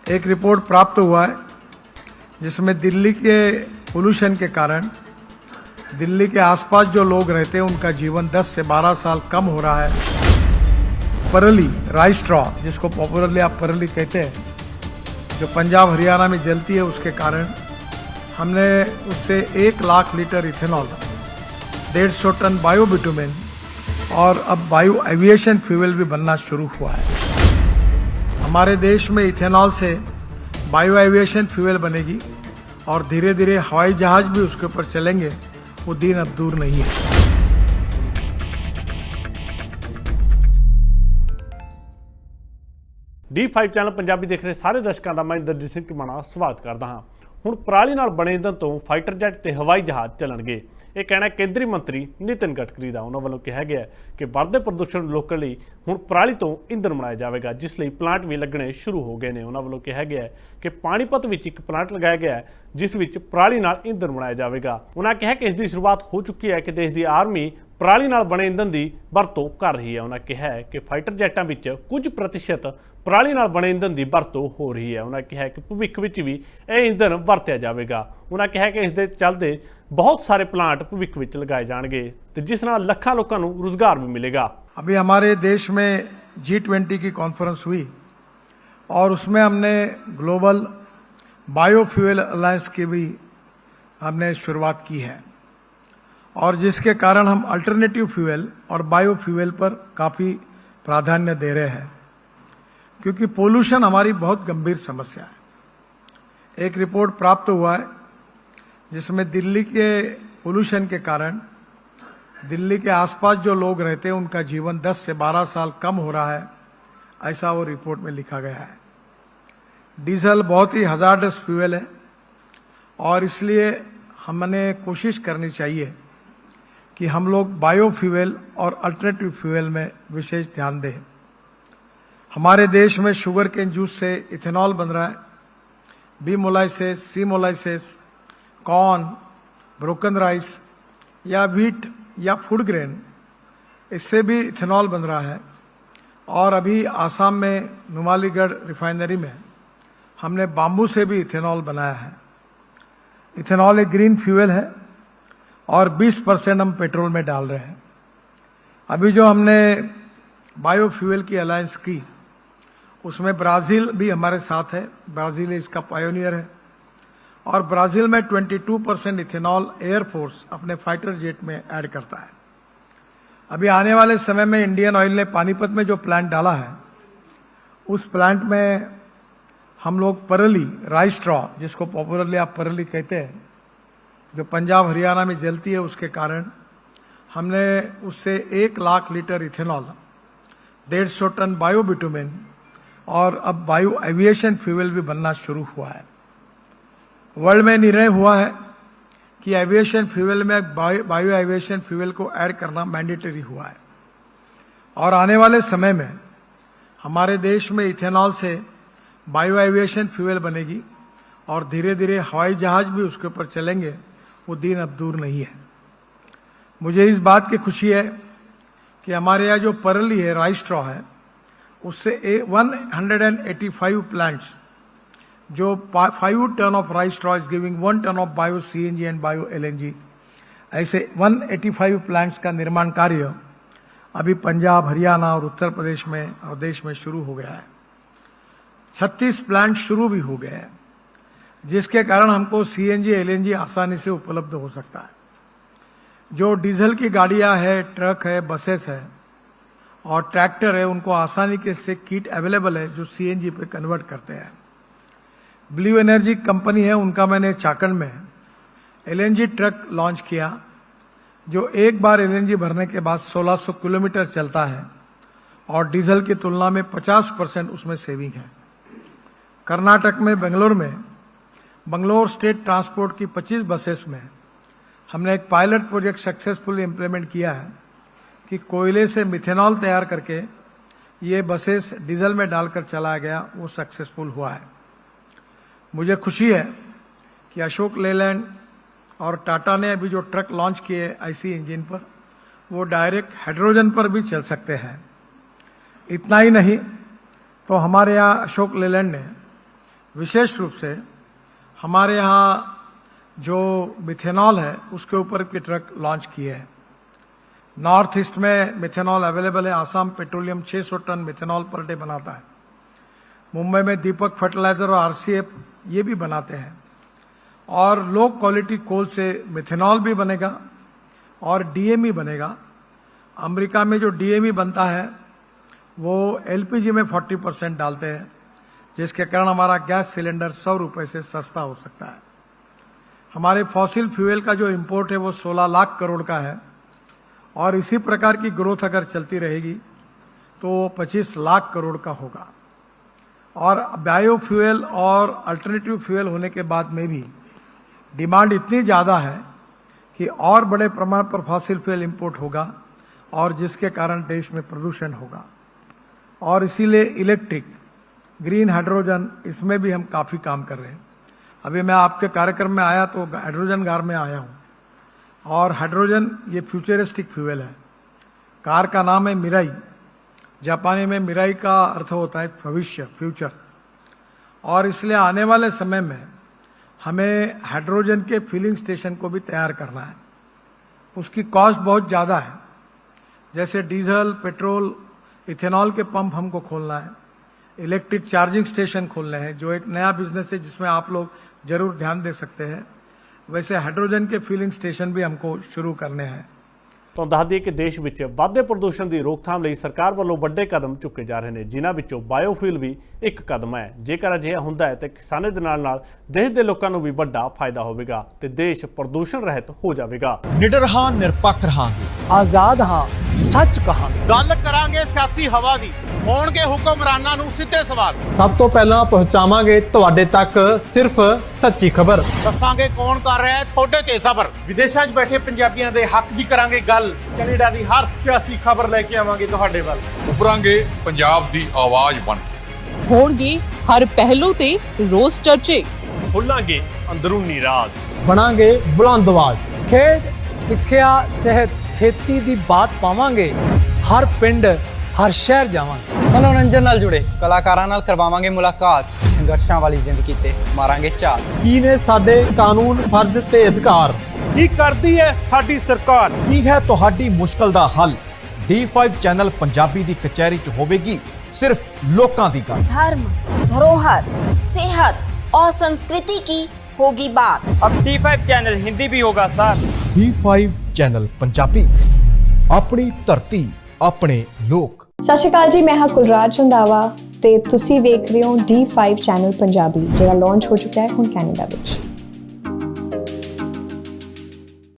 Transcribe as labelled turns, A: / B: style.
A: एक रिपोर्ट प्राप्त हुआ है जिसमें दिल्ली के पोल्यूशन के कारण दिल्ली के आसपास जो लोग रहते हैं उनका जीवन 10 से 12 साल कम हो रहा है। परली राइस स्ट्रॉ, जिसको पॉपुलरली आप परली कहते हैं, जो पंजाब हरियाणा में जलती है, उसके कारण हमने उससे 1 lakh litre ethanol, 150 tonne bio bitumen और अब बायो एविएशन फ्यूल भी बनना शुरू हुआ है। हमारे देश में इथेनॉल से बायो एविएशन फ्यूल बनेगी और धीरे धीरे हवाई जहाज भी उसके ऊपर चलेंगे। वो दिन अब दूर नहीं है।
B: D5 ਚੈਨਲ ਪੰਜਾਬੀ ਦੇਖ ਰਹੇ ਸਾਰੇ ਦਰਸ਼ਕਾਂ ਦਾ ਮੈਂ ਇੰਦਰਜੀਤ ਸਿੰਘ ਧੀਮਾਣਾ ਸਵਾਗਤ ਕਰਦਾ ਹਾਂ। ਹੁਣ ਪਰਾਲੀ ਨਾਲ ਬਣੇ ਇੰਧਨ ਤੋਂ ਫਾਈਟਰ ਜੈਟ ਤੇ ਹਵਾਈ ਜਹਾਜ਼ ਚੱਲਣਗੇ। ਇਹ ਕਹਿਣਾ ਕੇਂਦਰੀ ਮੰਤਰੀ ਨਿਤਿਨ ਗਡਕਰੀ ਦਾ। ਉਹਨਾਂ ਵੱਲੋਂ ਕਿਹਾ ਗਿਆ ਕਿ ਵੱਧਦੇ ਪ੍ਰਦੂਸ਼ਣ ਨੂੰ ਰੋਕਣ ਲਈ ਹੁਣ ਪਰਾਲੀ ਤੋਂ ਇੰਧਨ ਬਣਾਇਆ ਜਾਵੇਗਾ, ਜਿਸ ਲਈ ਪਲਾਂਟ ਵੀ ਲੱਗਣੇ ਸ਼ੁਰੂ ਹੋ ਗਏ ਨੇ। ਉਹਨਾਂ ਵੱਲੋਂ ਕਿਹਾ ਗਿਆ ਕਿ ਪਾਣੀਪਤ ਵਿੱਚ ਇੱਕ ਪਲਾਂਟ ਲਗਾਇਆ ਗਿਆ ਹੈ ਜਿਸ ਵਿੱਚ ਪਰਾਲੀ ਨਾਲ ਇੰਧਨ ਬਣਾਇਆ ਜਾਵੇਗਾ। ਉਹਨਾਂ ਕਿਹਾ ਕਿ ਇਸ ਦੀ ਸ਼ੁਰੂਆਤ ਹੋ ਚੁੱਕੀ ਹੈ ਕਿ ਦੇਸ਼ ਦੀ ਆਰਮੀ ਪਰਾਲੀ ਨਾਲ ਬਣੇ ਇੰਧਨ ਦੀ ਵਰਤੋਂ ਕਰ ਰਹੀ ਹੈ। ਉਹਨਾਂ ਕਿਹਾ ਹੈ ਕਿ ਫਾਈਟਰ ਜੈਟਾਂ ਵਿੱਚ ਕੁਝ ਪ੍ਰਤੀਸ਼ਤ ਪਰਾਲੀ ਨਾਲ ਬਣੇ ਇੰਧਨ ਦੀ ਵਰਤੋਂ ਹੋ ਰਹੀ ਹੈ। ਉਹਨਾਂ ਕਿਹਾ ਕਿ ਭਵਿੱਖ ਵਿੱਚ ਵੀ ਇਹ ਇੰਧਨ ਵਰਤਿਆ ਜਾਵੇਗਾ। ਉਹਨਾਂ ਕਿਹਾ ਕਿ ਇਸ ਦੇ ਚੱਲਦੇ बहुत सारे प्लांट भविष्य में लगाए जाएंगे तो जिस नाल लाखों लोगों को रोजगार भी मिलेगा।
A: अभी हमारे देश में G20 की कॉन्फ्रेंस हुई और उसमें हमने ग्लोबल बायोफ्यूल अलायंस की भी हमने शुरुआत की है और जिसके कारण हम अल्टरनेटिव फ्यूल और बायोफ्यूल पर काफ़ी प्राधान्य दे रहे हैं, क्योंकि पोल्यूशन हमारी बहुत गंभीर समस्या है। एक रिपोर्ट प्राप्त हुआ है जिसमें दिल्ली के पोल्यूशन के कारण दिल्ली के आसपास जो लोग रहते हैं उनका जीवन 10 से 12 साल कम हो रहा है, ऐसा वो रिपोर्ट में लिखा गया है। डीजल बहुत ही हजार्डस फ्यूल है और इसलिए हमने कोशिश करनी चाहिए कि हम लोग बायो फ्यूल और अल्टरनेटिव फ्यूल में विशेष ध्यान दें। हमारे देश में शुगर केन जूस से इथेनॉल बन रहा है, बी मोलाइसिस, सी मोलाइसिस, कॉर्न, ब्रोकन राइस या व्हीट या फूड ग्रेन, इससे भी इथेनॉल बन रहा है। और अभी आसाम में नुमालीगढ़ रिफाइनरी में हमने बाम्बू से भी इथेनॉल बनाया है। इथेनॉल एक ग्रीन फ्यूल है और 20% हम पेट्रोल में डाल रहे हैं। अभी जो हमने बायोफ्यूल की अलायंस की उसमें ब्राज़ील भी हमारे साथ है। ब्राज़ील इसका पायोनियर है और ब्राज़ील में 22% इथेनॉल एयरफोर्स अपने फाइटर जेट में ऐड करता है। अभी आने वाले समय में इंडियन ऑयल ने पानीपत में जो प्लांट डाला है, उस प्लांट में हम लोग परली राइस स्ट्रॉ, जिसको पॉपुलरली आप परली कहते हैं, जो पंजाब हरियाणा में जलती है, उसके कारण हमने उससे 1 lakh litre ethanol, 150 tonne bio bitumen और अब बायो एविएशन फ्यूल भी बनना शुरू हुआ है। वर्ल्ड में निर्णय हुआ है कि एविएशन फ्यूल में बायो एविएशन फ्यूल को ऐड करना मैंडेटरी हुआ है और आने वाले समय में हमारे देश में इथेनॉल से बायो एविएशन फ्यूल बनेगी और धीरे धीरे हवाई जहाज भी उसके ऊपर चलेंगे। वो दिन अब दूर नहीं है। मुझे इस बात की खुशी है कि हमारे यहाँ जो परली है, राइस स्ट्रॉ है, उससे 185 प्लांट्स, जो 5 tonne of rice straw is giving 1 tonne of bio CNG and bio LNG, ऐसे 185 प्लांट्स का निर्माण कार्य अभी पंजाब, हरियाणा और उत्तर प्रदेश में और देश में शुरू हो गया है। 36 प्लांट शुरू भी हो गए हैं, जिसके कारण हमको CNG LNG आसानी से उपलब्ध हो सकता है। जो डीजल की गाड़ियां है, ट्रक है, बसेस है और ट्रैक्टर है, उनको आसानी के से किट अवेलेबल है जो CNG पे कन्वर्ट करते हैं। ब्लू एनर्जी कंपनी है, उनका मैंने चाकंड में LNG ट्रक लॉन्च किया, जो एक बार LNG भरने के बाद 1600 किलोमीटर चलता है और डीजल की तुलना में 50% उसमें सेविंग है। कर्नाटक में बंगलोर स्टेट ट्रांसपोर्ट की 25 बसेस में हमने एक पायलट प्रोजेक्ट सक्सेसफुली इम्प्लीमेंट किया है कि कोयले से मिथेनॉल तैयार करके ये बसेस डीजल में डालकर चलाया गया, वो सक्सेसफुल हुआ है। मुझे खुशी है कि अशोक लेलैंड और टाटा ने अभी जो ट्रक लॉन्च किए IC इंजन पर, वो डायरेक्ट हाइड्रोजन पर भी चल सकते हैं। इतना ही नहीं तो हमारे यहाँ अशोक लेलैंड ने विशेष रूप से हमारे यहाँ जो मिथेनॉल है उसके ऊपर के ट्रक लॉन्च किए हैं। नॉर्थ ईस्ट में मिथेनॉल अवेलेबल है। Assam petroleum 600 tonne methanol per day बनाता है। मुंबई में दीपक फर्टिलाइजर और आरसीएफ ये भी बनाते हैं। और लो क्वालिटी कोल से मिथेनॉल भी बनेगा और डीएमई बनेगा। अमेरिका में जो डीएमई बनता है वो एलपीजी में 40% डालते हैं, जिसके कारण हमारा गैस सिलेंडर 100 रुपए से सस्ता हो सकता है। हमारे फॉसिल फ्यूल का जो इंपोर्ट है वो 16 लाख करोड़ का है और इसी प्रकार की ग्रोथ अगर चलती रहेगी तो 25 लाख करोड़ का होगा। और बायोफ्यूल और अल्टरनेटिव फ्यूल होने के बाद में भी डिमांड इतनी ज़्यादा है कि और बड़े प्रमाण पर फॉसिल फ्यूल इंपोर्ट होगा और जिसके कारण देश में प्रदूषण होगा। और इसीलिए इलेक्ट्रिक, ग्रीन हाइड्रोजन, इसमें भी हम काफ़ी काम कर रहे हैं। अभी मैं आपके कार्यक्रम में आया तो हाइड्रोजन कार में आया हूं। और हाइड्रोजन ये फ्यूचरिस्टिक फ्यूल है। कार का नाम है मिराई। जापानी में मिराई का अर्थ होता है भविष्य, फ्यूचर। और इसलिए आने वाले समय में हमें हाइड्रोजन के फिलिंग स्टेशन को भी तैयार करना है। उसकी कॉस्ट बहुत ज़्यादा है। जैसे डीजल, पेट्रोल, इथेनॉल के पंप हमको खोलना है, इलेक्ट्रिक चार्जिंग स्टेशन खोलने हैं, जो एक नया बिजनेस है जिसमें आप लोग जरूर ध्यान दे सकते हैं। वैसे हाइड्रोजन के फिलिंग स्टेशन भी हमको शुरू करने हैं।
B: तो ਦੱਸ ਦਈਏ ਕਿ ਦੇਸ਼ ਵਿੱਚ ਵਾਧੇ ਪ੍ਰਦੂਸ਼ਣ ਦੀ ਰੋਕਥਾਮ ਲਈ ਸਰਕਾਰ ਵੱਲੋਂ ਵੱਡੇ ਕਦਮ ਚੁੱਕੇ ਜਾ ਰਹੇ ਨੇ, ਜਿਨ੍ਹਾਂ ਵਿੱਚੋਂ ਬਾਇਓਫਿਊਲ ਵੀ ਇੱਕ ਕਦਮ ਹੈ। ਜੇਕਰ ਅਜਿਹਾ ਹੁੰਦਾ ਹੈ ਤਾਂ ਕਿਸਾਨਾਂ ਦੇ ਨਾਲ ਦੇਸ਼ ਦੇ ਲੋਕਾਂ ਨੂੰ ਵੀ ਵੱਡਾ ਫਾਇਦਾ ਹੋਵੇਗਾ ਤੇ ਦੇਸ਼ ਪ੍ਰਦੂਸ਼ਣ ਰਹਿਤ ਹੋ ਜਾਵੇਗਾ।
C: ਨਿਡਰ ਹਾਂ, ਨਿਰਪੱਖ ਰਹਾਂਗੇ,
D: ਆਜ਼ਾਦ ਹਾਂ, ਸੱਚ ਕਹਾਂਗੇ।
E: ਗੱਲ ਕਰਾਂਗੇ ਸਿਆਸੀ ਹਵਾ ਦੀ, ਹੋਣਗੇ ਹੁਕਮਰਾਨਾਂ ਨੂੰ ਸਿੱਧੇ ਸਵਾਲ।
D: ਸਭ ਤੋਂ ਪਹਿਲਾਂ ਪਹੁੰਚਾਵਾਂਗੇ ਤੁਹਾਡੇ ਤੱਕ ਸਿਰਫ ਸੱਚੀ ਖਬਰ।
E: ਦੱਸਾਂਗੇ ਕੌਣ ਕਰ ਰਿਹਾ ਹੈ ਤੁਹਾਡੇ ਤੇ ਸਬਰ।
C: ਵਿਦੇਸ਼ਾਂ 'ਚ ਬੈਠੇ ਪੰਜਾਬੀਆਂ ਦੇ ਹੱਕ ਦੀ ਕਰਾਂਗੇ ਗੱਲ। ਕੈਨੇਡਾ ਦੀ ਹਰ ਸਿਆਸੀ ਖਬਰ ਲੈ ਕੇ ਆਵਾਂਗੇ ਤੁਹਾਡੇ ਵੱਲ।
F: ਉਭਰਾਂਗੇ ਪੰਜਾਬ ਦੀ ਆਵਾਜ਼ ਬਣ ਕੇ।
G: ਹੋਣਗੇ ਹਰ ਪਹਿਲੂ ਤੇ ਰੋਜ਼ ਚਰਚੇ।
B: ਖੋਲਾਂਗੇ ਅੰਦਰੂਨੀ ਰਾਜ।
D: ਬਣਾਂਗੇ ਬੁਲੰਦ ਆਵਾਜ਼। ਖੇਡ, ਸਿੱਖਿਆ, ਸਿਹਤ, ਖੇਤੀ ਦੀ ਬਾਤ ਪਾਵਾਂਗੇ। ਹਰ ਪਿੰਡ, ਹਰ ਸ਼ਹਿਰ ਜਾਵਾਂਗੇ।
H: ਮਨੋਰੰਜਨ ਨਾਲ ਜੁੜੇ ਕਲਾਕਾਰਾਂ ਨਾਲ ਕਰਵਾਵਾਂਗੇ ਮੁਲਾਕਾਤ। ਸੰਘਰਸ਼ਾਂ ਵਾਲੀ ਜ਼ਿੰਦਗੀ ਤੇ ਮਾਰਾਂਗੇ ਝਾਤ।
D: ਕੀ ਨੇ ਸਾਡੇ ਕਾਨੂੰਨ, ਫਰਜ਼ ਤੇ ਅਧਿਕਾਰ?
C: ਕੀ ਕਰਦੀ ਹੈ ਸਾਡੀ ਸਰਕਾਰ? ਕੀ ਹੈ ਤੁਹਾਡੀ ਮੁਸ਼ਕਲ ਦਾ ਹੱਲ? D5 ਚੈਨਲ ਪੰਜਾਬੀ ਦੀ ਕਚਹਿਰੀ 'ਚ ਹੋਵੇਗੀ सिर्फ लोकां दी गल।
I: धर्म, धरोहर, सेहत और संस्कृति की होगी बात।
H: अब D5 चैनल हिंदी भी होगा सर।
C: D5 चैनल पंजाबी, अपनी धरती, अपने लोक।
J: सत श्री अकाल जी, मैं हाँ कुलराज रंधावा ते तुसी देख रहे हो D5 चैनल पंजाबी, जो लॉन्च हो चुका है हुण कैनेडा विच।